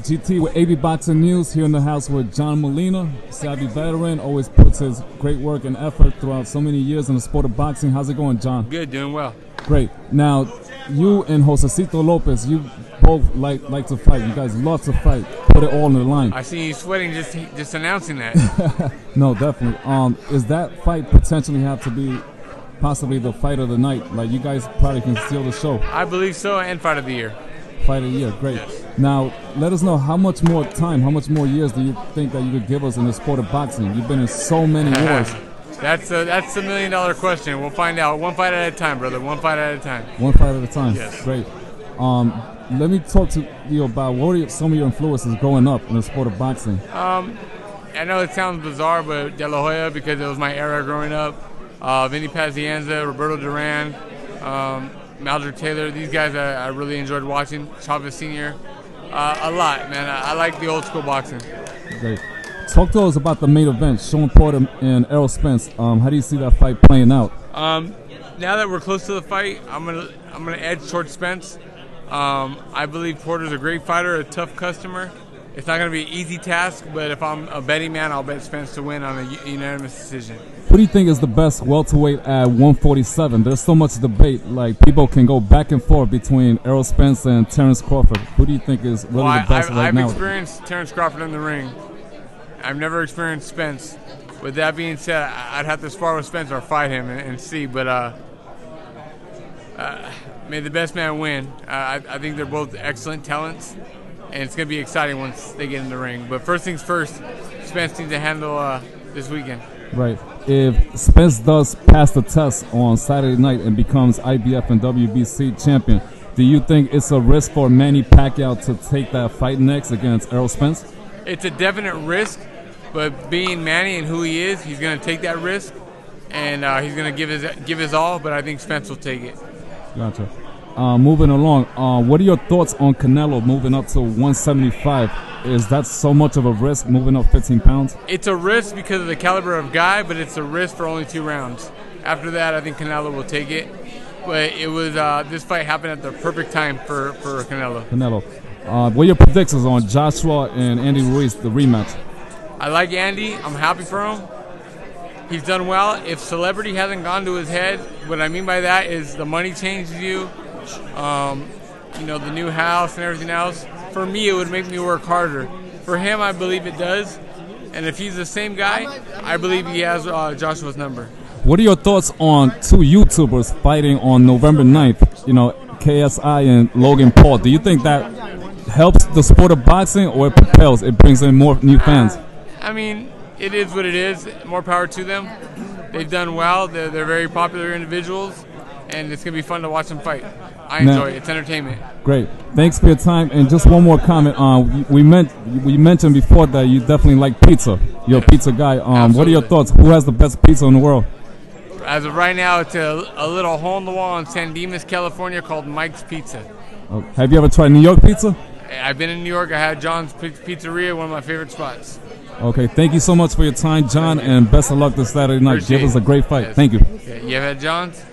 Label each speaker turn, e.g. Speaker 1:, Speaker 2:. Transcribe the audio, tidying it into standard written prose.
Speaker 1: GT with AV Boxing News here in the house with John Molina, savvy veteran, always puts his great work and effort throughout so many years in the sport of boxing. How's it going, John?
Speaker 2: Good, doing well.
Speaker 1: Great. Now, you and Josecito Lopez, you both like to fight. You guys love to fight. Put it all on the line.
Speaker 2: I see you sweating just announcing that.
Speaker 1: No, definitely. Is that fight potentially have to be possibly the fight of the night? Like, you guys probably can steal the show.
Speaker 2: I believe so, and fight of the year.
Speaker 1: Fight of the year, great.
Speaker 2: Yes.
Speaker 1: Now, let us know how much more time, how much more years do you think that you could give us in the sport of boxing? You've been in so many wars.
Speaker 2: That's the million-dollar question. We'll find out. One fight at a time, brother. One fight at a time.
Speaker 1: One fight at a time.
Speaker 2: Yes.
Speaker 1: Great. Let me talk to you about what are some of your influences growing up in the sport of boxing.
Speaker 2: I know it sounds bizarre, but De La Hoya, because it was my era growing up. Vinny Pazienza, Roberto Duran, Maldry Taylor. These guys I really enjoyed watching. Chavez Sr. A lot, man. I like the old school boxing. Great.
Speaker 1: Talk to us about the main event, Sean Porter and Errol Spence. How do you see that fight playing out?
Speaker 2: Now that we're close to the fight, I'm gonna edge towards Spence. I believe Porter's a great fighter, a tough customer. It's not gonna be an easy task, but if I'm a betting man, I'll bet Spence to win on a unanimous decision.
Speaker 1: Who do you think is the best welterweight at 147? There's so much debate. Like, people can go back and forth between Errol Spence and Terrence Crawford. Who do you think is really the best right now?
Speaker 2: I've experienced Terrence Crawford in the ring. I've never experienced Spence. With that being said, I'd have to spar with Spence or fight him and see. But may the best man win. I think they're both excellent talents, and it's going to be exciting once they get in the ring. But first things first, Spence needs to handle this weekend.
Speaker 1: Right. If Spence does pass the test on Saturday night and becomes IBF and WBC champion, do you think it's a risk for Manny Pacquiao to take that fight next against Errol Spence?
Speaker 2: It's a definite risk, but being Manny and who he is, he's going to take that risk, and he's going to give his all. But I think Spence will take it.
Speaker 1: Gotcha. Moving along, what are your thoughts on Canelo moving up to 175? Is that so much of a risk, moving up 15 pounds?
Speaker 2: It's a risk because of the caliber of guy, but it's a risk for only 2 rounds. After that, I think Canelo will take it. But it was this fight happened at the perfect time for Canelo.
Speaker 1: What are your predictions on Joshua and Andy Ruiz, the rematch?
Speaker 2: I like Andy. I'm happy for him. He's done well. If celebrity hasn't gone to his head, what I mean by that is the money changes you. You know, the new house and everything else. For me, it would make me work harder. For him, I believe it does. And if he's the same guy, I believe he has Joshua's number.
Speaker 1: What are your thoughts on 2 YouTubers fighting on November 9th? You know, KSI and Logan Paul. Do you think that helps the sport of boxing, or it propels, it brings in more new fans?
Speaker 2: I mean, it is what it is. More power to them. They've done well. They're very popular individuals, and it's going to be fun to watch them fight. I enjoy it. It's entertainment.
Speaker 1: Great. Thanks for your time. And just one more comment. We mentioned before that you definitely like pizza. You're a pizza guy. What are your thoughts? Who has the best pizza in the world?
Speaker 2: As of right now, it's a little hole-in-the-wall in San Dimas, California called Mike's Pizza.
Speaker 1: Okay. Have you ever tried New York pizza?
Speaker 2: I've been in New York. I had John's Pizzeria, one of my favorite spots.
Speaker 1: Okay. Thank you so much for your time, John, and best of luck this Saturday night. Give us a great fight.
Speaker 2: Yes.
Speaker 1: Thank you.
Speaker 2: Okay. You ever had John's?